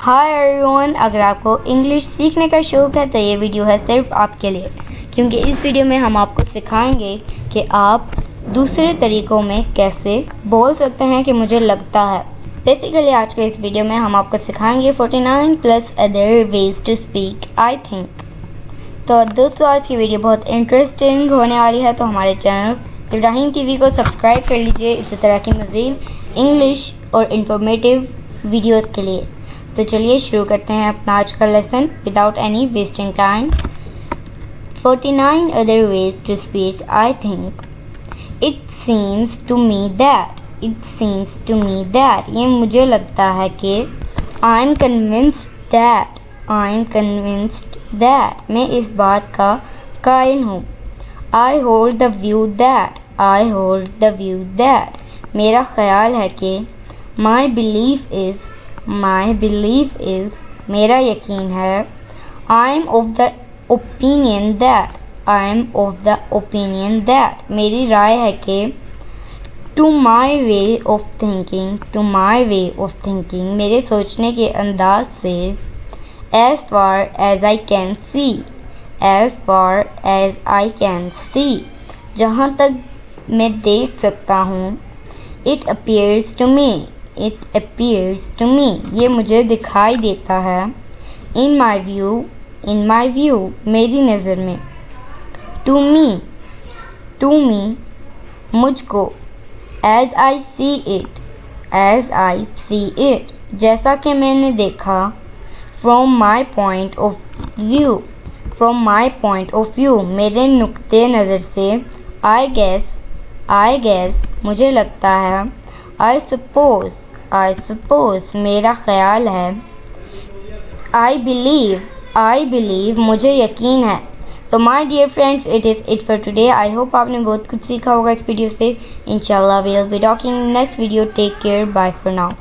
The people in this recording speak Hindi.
हाय एवरीवन, अगर आपको इंग्लिश सीखने का शौक़ है तो ये वीडियो है सिर्फ आपके लिए, क्योंकि इस वीडियो में हम आपको सिखाएंगे कि आप दूसरे तरीक़ों में कैसे बोल सकते हैं कि मुझे लगता है। बेसिकली आज के इस वीडियो में हम आपको सिखाएंगे 49 plus other ways to speak I think. तो दोस्तों आज की वीडियो बहुत इंटरेस्टिंग होने वाली है, तो हमारे चैनल इब्राहिम टीवी को सब्सक्राइब कर लीजिए इसी तरह की मज़ीद इंग्लिश और इंफॉर्मेटिव वीडियोज़ के लिए। तो चलिए शुरू करते हैं अपना आज का lesson without any wasting time. 49 other ways to speak I think. It seems to me that, it seems to me that, ये मुझे लगता है कि I am convinced that, I am convinced that, मैं इस बात का कायल हूँ। I hold the view that, I hold the view that, मेरा ख्याल है कि my belief is, my belief is, मेरा यकीन है। I am of the opinion that, I am of the opinion that, मेरी राय है कि। To my way of thinking, to my way of thinking, मेरे सोचने के अंदाज से। As far as I can see, as far as I can see, जहाँ तक मैं देख सकता हूँ। It appears to me, it appears to me, ये मुझे दिखाई देता है। इन my view, in my view, मेरी नज़र में। टू मी, टू मी, मुझको। As I see it, as I see it, जैसा कि मैंने देखा। From my point of view, from my point of view, मेरे नुक्ते नज़र से। आई गेस, आई गेस, मुझे लगता है। आई सपोज, आई सपोज, मेरा ख्याल है। आई बिलीव, आई बिलीव, मुझे यकीन है। तो my dear friends, it is it for today. I hope आपने बहुत कुछ सीखा होगा इस वीडियो से। इंशाल्लाह we will be talking next video. Take care, bye for now.